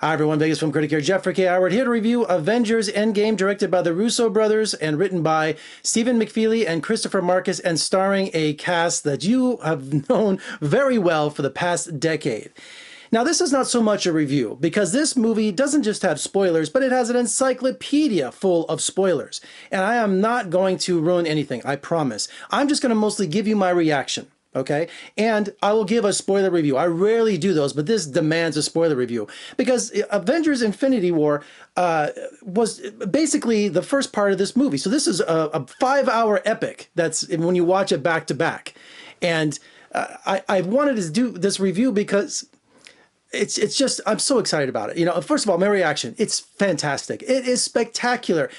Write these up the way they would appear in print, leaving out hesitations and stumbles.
Hi everyone, Vegas Film Critic here, Jeffrey K. Howard, here to review Avengers Endgame, directed by the Russo brothers and written by Stephen McFeely and Christopher Marcus, and starring a cast that you have known very well for the past decade. Now, this is not so much a review, because this movie doesn't just have spoilers, but it has an encyclopedia full of spoilers. And I am not going to ruin anything, I promise. I'm just going to mostly give you my reaction. Okay, and I will give a spoiler review. I rarely do those, but this demands a spoiler review because Avengers Infinity War was basically the first part of this movie. So this is a 5-hour epic that's when you watch it back to back. And I wanted to do this review because it's just, I'm so excited about it. You know, first of all, my reaction, it's fantastic. It is spectacular.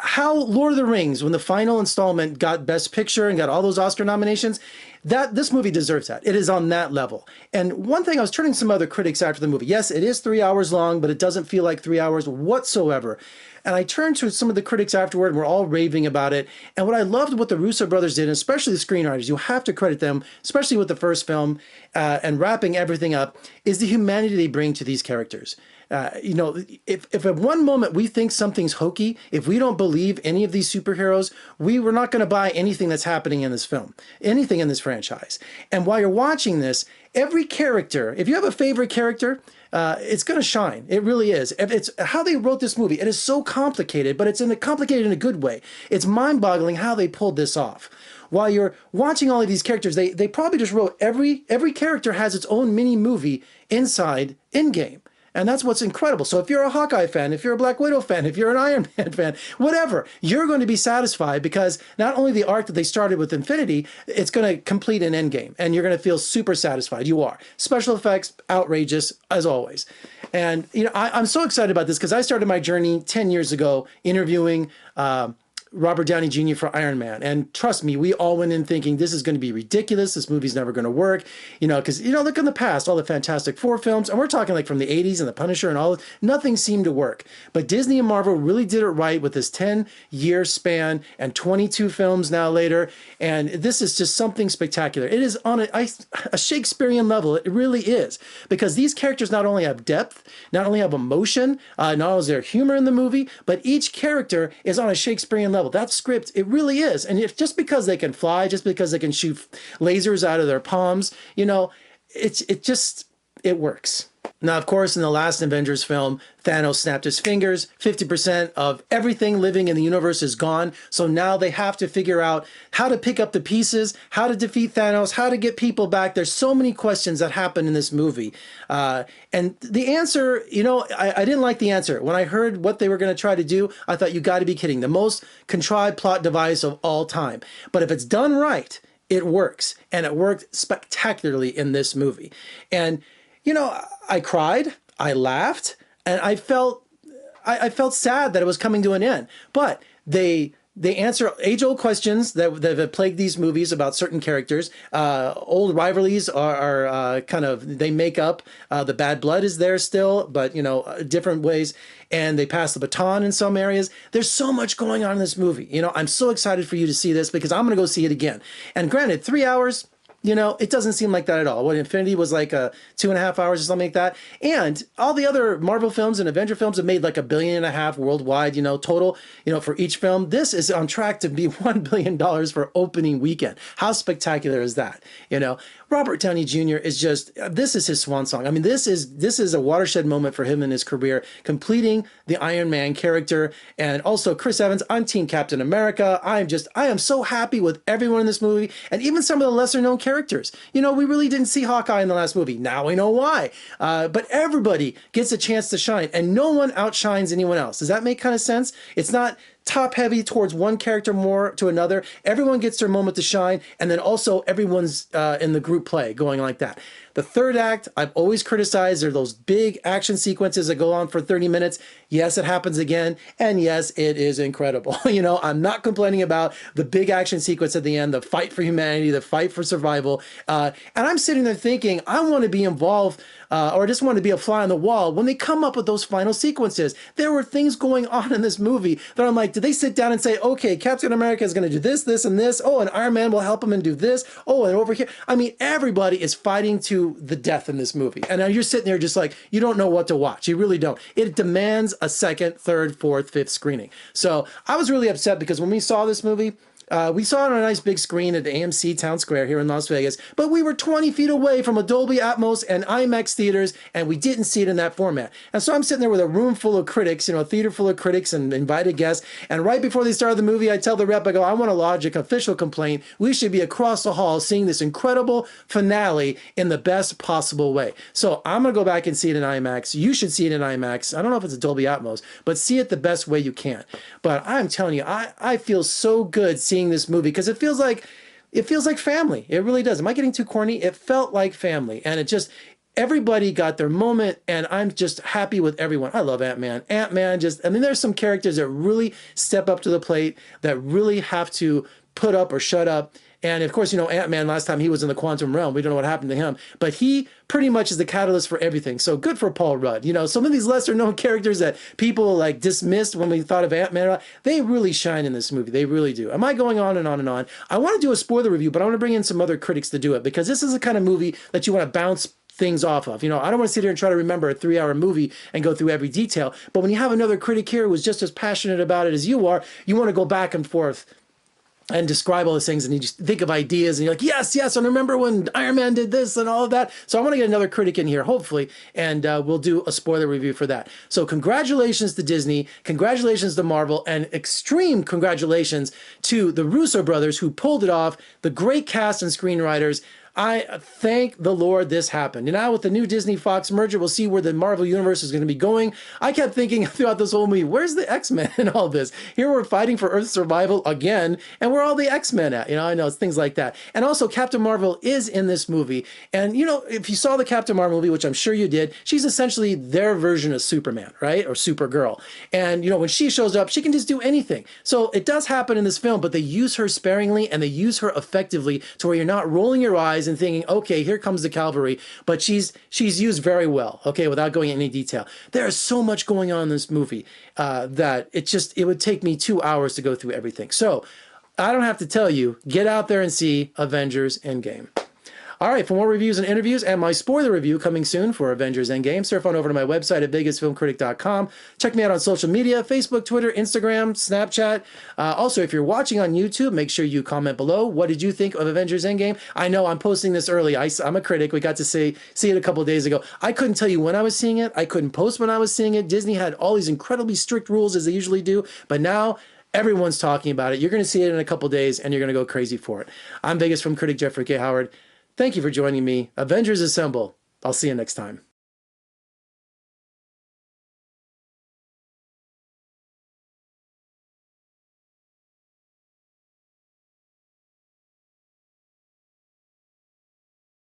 How Lord of the Rings, when the final installment got Best Picture and got all those Oscar nominations, this movie deserves that. It is on that level. And one thing, I was turning some other critics after the movie. Yes, it is 3 hours long, but it doesn't feel like 3 hours whatsoever. And I turned to some of the critics afterward, and we're all raving about it. And what I loved what the Russo brothers did, and especially the screenwriters, you have to credit them, especially with the first film and wrapping everything up, is the humanity they bring to these characters. You know, if at one moment we think something's hokey, if we don't believe any of these superheroes, we're not going to buy anything that's happening in this film, anything in this franchise. And while you're watching this, every character, if you have a favorite character, it's going to shine. It really is. It's how they wrote this movie. It is so complicated, but it's complicated in a good way. It's mind-boggling how they pulled this off. While you're watching all of these characters, they probably just wrote every character has its own mini movie inside Endgame. And that's what's incredible. So if you're a Hawkeye fan, if you're a Black Widow fan, if you're an Iron Man fan, whatever, you're going to be satisfied because not only the arc that they started with Infinity, it's going to complete an Endgame. And you're going to feel super satisfied. You are. Special effects, outrageous, as always. And you know, I'm so excited about this because I started my journey 10 years ago interviewing Robert Downey Jr. for Iron Man. And trust me, we all went in thinking this is going to be ridiculous. This movie's never going to work. You know, because, you know, look in the past, all the Fantastic Four films, and we're talking like from the 80s and The Punisher and all, nothing seemed to work. But Disney and Marvel really did it right with this 10-year span and 22 films now later. And this is just something spectacular. It is on a Shakespearean level. It really is. Because these characters not only have depth, not only have emotion, not only is there humor in the movie, but each character is on a Shakespearean level. That script, it really is. And if just because they can fly, just because they can shoot lasers out of their palms, you know, it works. Now, of course, in the last Avengers film, Thanos snapped his fingers. 50% of everything living in the universe is gone. So now they have to figure out how to pick up the pieces, how to defeat Thanos, how to get people back. There's so many questions that happen in this movie. And the answer, you know, I didn't like the answer. When I heard what they were going to try to do, I thought, you got to be kidding. The most contrived plot device of all time. But if it's done right, it works. And it worked spectacularly in this movie. And you know, I cried, I laughed, and I felt sad that it was coming to an end. But they answer age-old questions that have plagued these movies about certain characters. Old rivalries are kind of, they make up. The bad blood is there still, but, you know, different ways. And they pass the baton in some areas. There's so much going on in this movie. You know, I'm so excited for you to see this because I'm going to go see it again. And granted, 3 hours, you know, it doesn't seem like that at all. What Infinity was like 2.5 hours or something like that. And all the other Marvel films and Avenger films have made like $1.5 billion worldwide, you know, total, you know, for each film. This is on track to be $1 billion for opening weekend. How spectacular is that? You know, Robert Downey Jr. is just, this is his swan song. I mean, this is a watershed moment for him in his career, completing the Iron Man character. And also Chris Evans, I'm Team Captain America. I am so happy with everyone in this movie. And even some of the lesser known characters. You know, we really didn't see Hawkeye in the last movie. Now we know why. But everybody gets a chance to shine, and no one outshines anyone else. Does that make kind of sense? It's not top heavy towards one character more to another. Everyone gets their moment to shine, and then also everyone's in the group play going like that. The third act, I've always criticized, are those big action sequences that go on for 30 minutes. Yes, it happens again. And yes, it is incredible. You know, I'm not complaining about the big action sequence at the end, the fight for humanity, the fight for survival. And I'm sitting there thinking, I want to be involved or just want to be a fly on the wall when they come up with those final sequences. There were things going on in this movie that I'm like, did they sit down and say, okay, Captain America is going to do this, this, and this. Oh, and Iron Man will help him and do this. Oh, and over here. I mean, everybody is fighting to to the death in this movie. And now you're sitting there just like, you don't know what to watch. You really don't. It demands a second, third, fourth, fifth screening. So I was really upset because when we saw this movie, we saw it on a nice big screen at the AMC Town Square here in Las Vegas, but we were 20 feet away from a Dolby Atmos and IMAX theaters, and we didn't see it in that format. And so I'm sitting there with a room full of critics, you know, a theater full of critics and invited guests, and right before they started the movie, I tell the rep, I go, I want to lodge an official complaint. We should be across the hall seeing this incredible finale in the best possible way. So I'm going to go back and see it in IMAX. You should see it in IMAX. I don't know if it's a Dolby Atmos, but see it the best way you can. But I'm telling you, I feel so good seeing this movie because it feels like family. It really does. Am I getting too corny? It felt like family, and it just, everybody got their moment, and I'm just happy with everyone. I love Ant-Man. Ant-Man just, I mean, there's some characters that really step up to the plate, that really have to put up or shut up. And of course, you know, Ant-Man, last time he was in the quantum realm, we don't know what happened to him, but he pretty much is the catalyst for everything. So good for Paul Rudd. You know, some of these lesser known characters that people like dismissed when we thought of Ant-Man, they really shine in this movie. They really do. Am I going on and on and on? I want to do a spoiler review, but I want to bring in some other critics to do it because this is the kind of movie that you want to bounce things off of. You know, I don't want to sit here and try to remember a 3-hour movie and go through every detail, but when you have another critic here who's just as passionate about it as you are, you want to go back and forth and describe all those things, and you just think of ideas, and you're like, yes, yes, and remember when Iron Man did this and all of that. So I want to get another critic in here, hopefully, and we'll do a spoiler review for that. So congratulations to Disney, congratulations to Marvel, and extreme congratulations to the Russo brothers who pulled it off, the great cast and screenwriters. I thank the Lord this happened. And now with the new Disney-Fox merger, we'll see where the Marvel Universe is going to be going. I kept thinking throughout this whole movie, where's the X-Men in all this? Here we're fighting for Earth's survival again, and where are all the X-Men at? You know, I know, it's things like that. And also, Captain Marvel is in this movie. And, you know, if you saw the Captain Marvel movie, which I'm sure you did, she's essentially their version of Superman, right? Or Supergirl. And, you know, when she shows up, she can just do anything. So it does happen in this film, but they use her sparingly, and they use her effectively to where you're not rolling your eyes and thinking, okay, here comes the cavalry, but she's used very well, okay, without going into any detail. There is so much going on in this movie that it would take me 2 hours to go through everything. So I don't have to tell you, get out there and see Avengers Endgame. All right, for more reviews and interviews and my spoiler review coming soon for Avengers Endgame, surf on over to my website at vegasfilmcritic.com. Check me out on social media, Facebook, Twitter, Instagram, Snapchat. Also, if you're watching on YouTube, make sure you comment below. What did you think of Avengers Endgame? I know I'm posting this early. I'm a critic. We got to see it a couple of days ago. I couldn't tell you when I was seeing it. I couldn't post when I was seeing it. Disney had all these incredibly strict rules as they usually do, but now everyone's talking about it. You're going to see it in a couple of days, and you're going to go crazy for it. I'm Vegas Film Critic Jeffrey K. Howard. Thank you for joining me. Avengers Assemble. I'll see you next time.